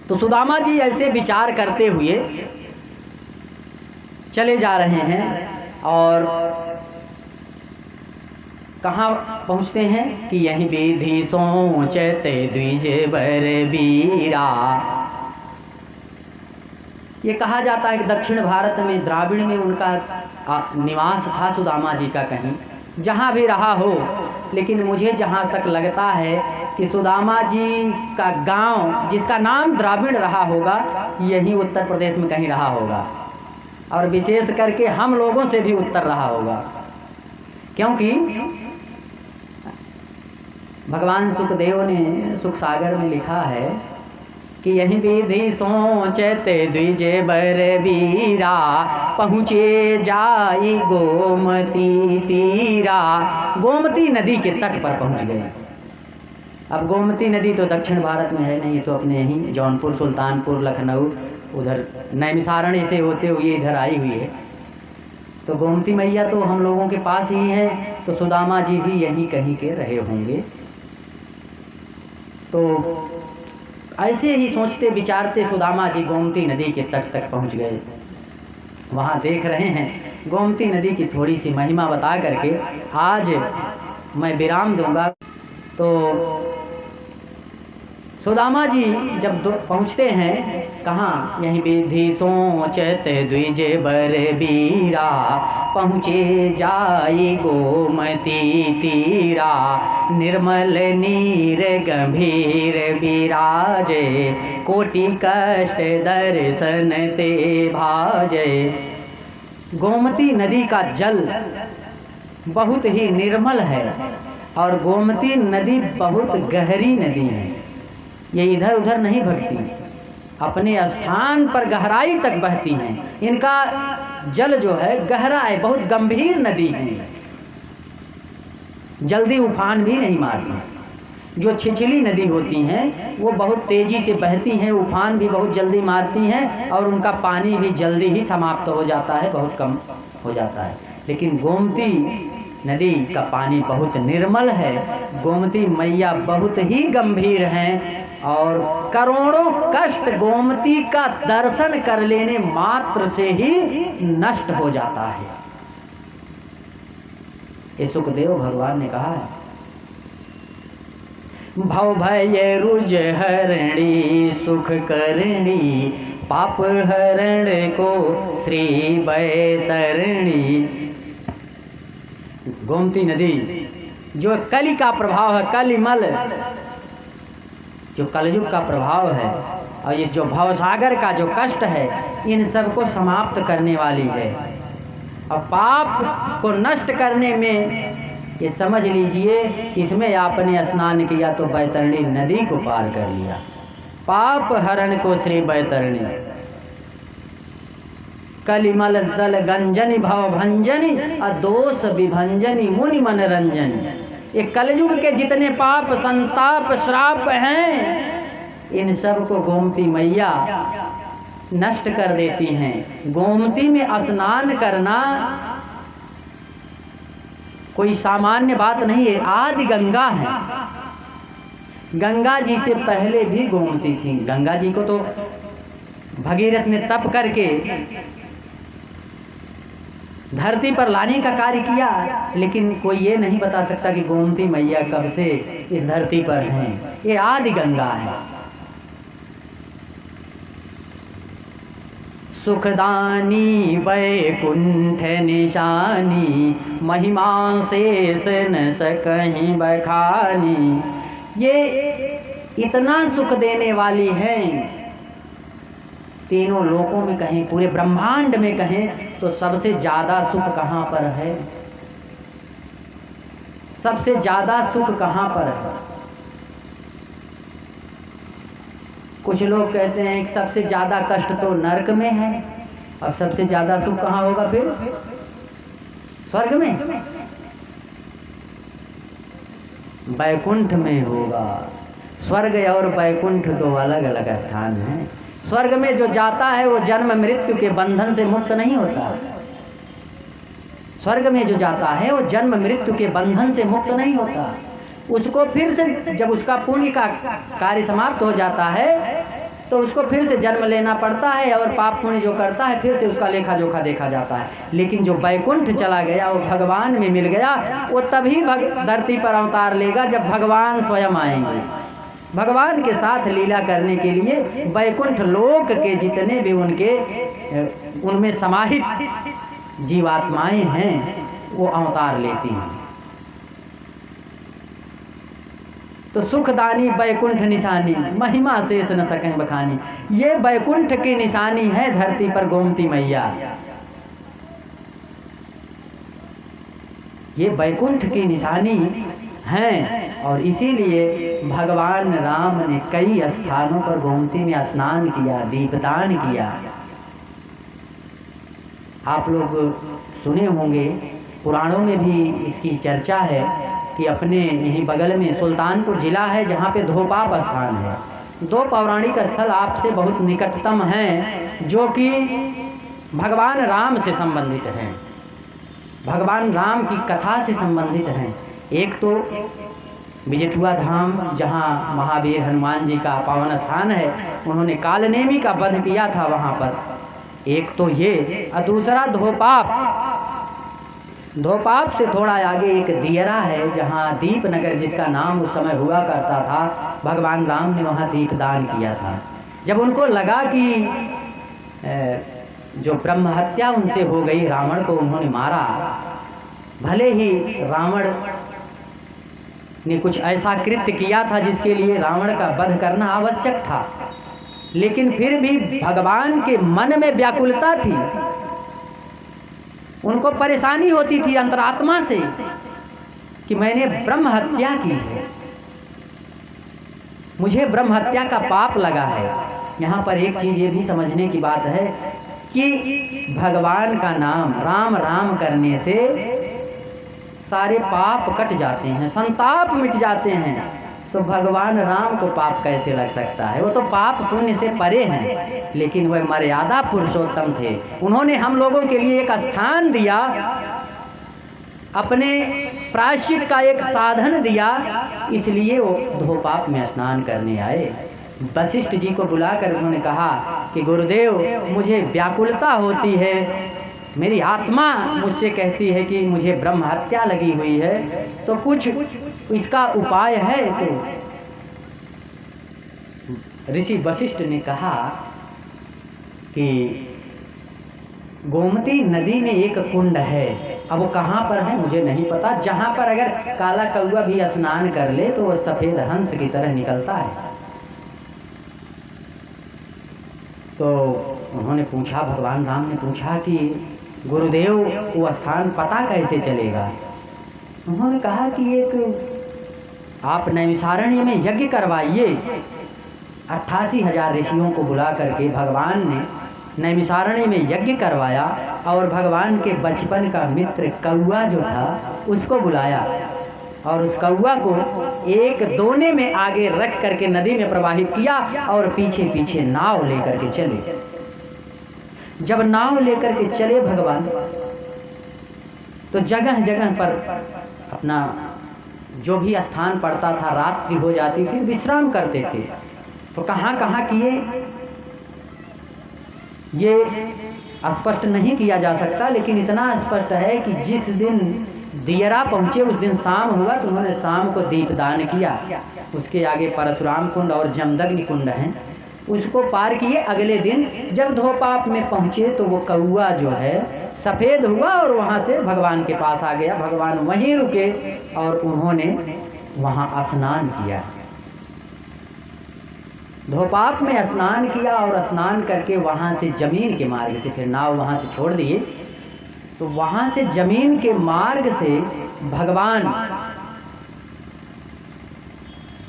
तो सुदामा जी ऐसे विचार करते हुए चले जा रहे हैं और कहाँ पहुँचते हैं कि यही विधि सोचते द्विज बर बीरा। ये कहा जाता है कि दक्षिण भारत में द्राविड़ में उनका निवास था सुदामा जी का, कहीं जहाँ भी रहा हो, लेकिन मुझे जहाँ तक लगता है कि सुदामा जी का गांव जिसका नाम द्राविड़ रहा होगा यही उत्तर प्रदेश में कहीं रहा होगा, और विशेष करके हम लोगों से भी उत्तर रहा होगा, क्योंकि भगवान सुखदेव ने सुख सागर में लिखा है कि यही विधि सोचते द्विज बर बीरा, पहुँचे जाई गोमती तीरा। गोमती नदी के तट पर पहुँच गए। अब गोमती नदी तो दक्षिण भारत में है नहीं, तो अपने यहीं जौनपुर, सुल्तानपुर, लखनऊ, उधर नैमिषारण्य से होते हुए इधर आई हुई है। तो गोमती मैया तो हम लोगों के पास ही है, तो सुदामा जी भी यहीं कहीं के रहे होंगे। तो ऐसे ही सोचते विचारते सुदामा जी गोमती नदी के तट तक पहुंच गए। वहाँ देख रहे हैं गोमती नदी की थोड़ी सी महिमा बता करके आज मैं विराम दूंगा। तो सुदामा जी जब पहुँचते हैं कहाँ, यही विधि सोचते द्विज बर बीरा, पहुँचे जाई गोमती तीरा। निर्मल नीर गंभीर विराजे, कोटि कष्ट दर्शन ते भाजे। गोमती नदी का जल बहुत ही निर्मल है और गोमती नदी बहुत गहरी नदी है। ये इधर उधर नहीं बहती, अपने स्थान पर गहराई तक बहती हैं। इनका जल जो है गहरा है, बहुत गंभीर नदी है, जल्दी उफान भी नहीं मारती। जो छिछली नदी होती हैं वो बहुत तेज़ी से बहती हैं, उफान भी बहुत जल्दी मारती हैं और उनका पानी भी जल्दी ही समाप्त हो जाता है, बहुत कम हो जाता है। लेकिन गोमती नदी का पानी बहुत निर्मल है। गोमती मैया बहुत ही गंभीर हैं और करोड़ों कष्ट गोमती का दर्शन कर लेने मात्र से ही नष्ट हो जाता है। ये सुखदेव भगवान ने कहा है। भव भय रुज हरणी, सुख करणी, पाप हरण को श्री बैतरणी। गोमती नदी जो कलि का प्रभाव है, कलिमल जो कलयुग का प्रभाव है, और इस जो भवसागर का जो कष्ट है, इन सब को समाप्त करने वाली है। और पाप को नष्ट करने में ये समझ लीजिए, इसमें आपने स्नान किया तो बैतरणी नदी को पार कर लिया। पाप हरण को श्री बैतरणी, कलिमल दल गंजनी भव भंजनी, अदोष विभंजनी मुनि मनरंजनी। ये कलयुग के जितने पाप संताप श्राप हैं, इन सब को गोमती मैया नष्ट कर देती हैं। गोमती में स्नान करना कोई सामान्य बात नहीं है, आदि गंगा है। गंगा जी से पहले भी गोमती थी। गंगा जी को तो भगीरथ ने तप करके धरती पर लाने का कार्य किया, लेकिन कोई ये नहीं बता सकता कि गोमती मैया कब से इस धरती पर हैं। ये आदि गंगा है। सुखदानी वैकुंठ निशानी, महिमा शेष न सकहीं बखानी। ये इतना सुख देने वाली हैं, तीनों लोकों में कहें, पूरे ब्रह्मांड में कहें तो सबसे ज़्यादा सुख कहाँ पर है? सबसे ज़्यादा सुख कहाँ पर है? कुछ लोग कहते हैं कि सबसे ज़्यादा कष्ट तो नरक में है, और सबसे ज़्यादा सुख कहाँ होगा फिर? स्वर्ग में, बैकुंठ में होगा। स्वर्ग और बैकुंठ दो अलग अलग स्थान हैं। स्वर्ग में जो जाता है वो जन्म मृत्यु के बंधन से मुक्त नहीं होता। स्वर्ग में जो जाता है वो जन्म मृत्यु के बंधन से मुक्त नहीं होता। उसको फिर से जब उसका पुण्य का कार्य समाप्त हो जाता है तो उसको फिर से जन्म लेना पड़ता है और पाप पुण्य जो करता है फिर से उसका लेखा जोखा देखा जाता है। लेकिन जो बैकुंठ चला गया, वो भगवान में मिल गया, वो तभी धरती पर अवतार लेगा जब भगवान स्वयं आएंगे। भगवान के साथ लीला करने के लिए बैकुंठ लोक के जितने भी उनमें समाहित जीवात्माएं हैं वो अवतार लेती हैं। तो सुखदानी बैकुंठ निशानी, महिमा शेष न सकें बखानी। ये बैकुंठ की निशानी है धरती पर गोमती मैया। ये बैकुंठ की निशानी हैं और इसीलिए भगवान राम ने कई स्थानों पर गोमती में स्नान किया, दीपदान किया। आप लोग सुने होंगे, पुराणों में भी इसकी चर्चा है कि अपने यहीं बगल में सुल्तानपुर जिला है जहाँ पे धोपाप स्थान है। दो पौराणिक स्थल आपसे बहुत निकटतम हैं जो कि भगवान राम से संबंधित हैं, भगवान राम की कथा से संबंधित हैं। एक तो बिजटुआ धाम जहाँ महावीर हनुमान जी का पावन स्थान है, उन्होंने कालनेमी का वध किया था वहाँ पर, एक तो ये, और दूसरा धोपाप। धोपाप से थोड़ा आगे एक दियरा है जहाँ दीपनगर जिसका नाम उस समय हुआ करता था, भगवान राम ने वहाँ दीपदान किया था। जब उनको लगा कि जो ब्रह्म हत्या उनसे हो गई, रावण को उन्होंने मारा, भले ही रावण ने कुछ ऐसा कृत्य किया था जिसके लिए रावण का वध करना आवश्यक था, लेकिन फिर भी भगवान के मन में व्याकुलता थी, उनको परेशानी होती थी अंतरात्मा से कि मैंने ब्रह्म हत्या की है, मुझे ब्रह्म हत्या का पाप लगा है। यहाँ पर एक चीज़ ये भी समझने की बात है कि भगवान का नाम राम राम करने से सारे पाप कट जाते हैं, संताप मिट जाते हैं। तो भगवान राम को पाप कैसे लग सकता है? वो तो पाप पुण्य से परे हैं, लेकिन वह मर्यादा पुरुषोत्तम थे। उन्होंने हम लोगों के लिए एक स्थान दिया, अपने प्रायश्चित का एक साधन दिया, इसलिए वो धोपाप में स्नान करने आए। वशिष्ठ जी को बुलाकर उन्होंने कहा कि गुरुदेव, मुझे व्याकुलता होती है, मेरी आत्मा मुझसे कहती है कि मुझे ब्रह्म हत्या लगी हुई है, तो कुछ इसका उपाय है? तो ऋषि वशिष्ठ ने कहा कि गोमती नदी में एक कुंड है, अब वो कहाँ पर है मुझे नहीं पता, जहाँ पर अगर काला कौवा भी स्नान कर ले तो वह सफ़ेद हंस की तरह निकलता है। तो उन्होंने पूछा, भगवान राम ने पूछा कि गुरुदेव वो स्थान पता कैसे चलेगा? उन्होंने कहा कि एक आप नैमिषारण्य में यज्ञ करवाइए। 88,000 ऋषियों को बुला करके भगवान ने नैमिषारण्य में यज्ञ करवाया और भगवान के बचपन का मित्र कौआ जो था उसको बुलाया और उस कौआ को एक दोने में आगे रख करके नदी में प्रवाहित किया और पीछे पीछे नाव लेकर के चले। जब नाव लेकर के चले भगवान, तो जगह जगह पर अपना जो भी स्थान पड़ता था, रात्रि हो जाती थी, विश्राम करते थे। तो कहाँ कहाँ किए ये स्पष्ट नहीं किया जा सकता, लेकिन इतना स्पष्ट है कि जिस दिन दियरा पहुँचे उस दिन शाम हुआ, तो उन्होंने शाम को दीपदान किया। उसके आगे परशुराम कुंड और जमदग्नि कुंड हैं, उसको पार किए। अगले दिन जब धोपाप में पहुँचे तो वो कौआ जो है सफ़ेद हुआ और वहाँ से भगवान के पास आ गया। भगवान वहीं रुके और उन्होंने वहाँ स्नान किया, धोपाप में स्नान किया और स्नान करके वहाँ से जमीन के मार्ग से फिर नाव वहाँ से छोड़ दिए। तो वहाँ से जमीन के मार्ग से भगवान,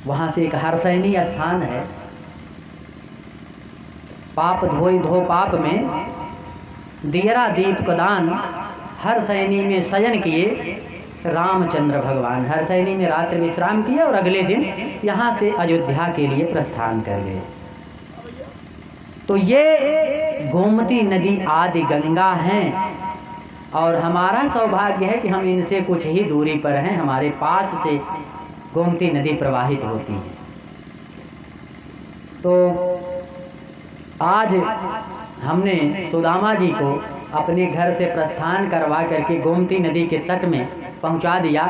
वहाँ से एक हरसैनी स्थान है, पाप धोई धोपाप में दियरा दीपकदान, हरसैनी में शयन किए रामचंद्र भगवान। हरसैनी में रात्रि विश्राम किए और अगले दिन यहाँ से अयोध्या के लिए प्रस्थान कर गए। तो ये गोमती नदी आदि गंगा हैं और हमारा सौभाग्य है कि हम इनसे कुछ ही दूरी पर हैं, हमारे पास से गोमती नदी प्रवाहित होती है। तो आज हमने सुदामा जी को अपने घर से प्रस्थान करवा करके गोमती नदी के तट में पहुंचा दिया,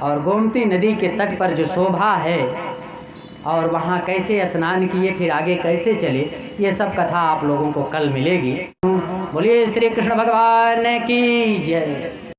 और गोमती नदी के तट पर जो शोभा है और वहाँ कैसे स्नान किए, फिर आगे कैसे चले, ये सब कथा आप लोगों को कल मिलेगी। बोलिए श्री कृष्ण भगवान की जय।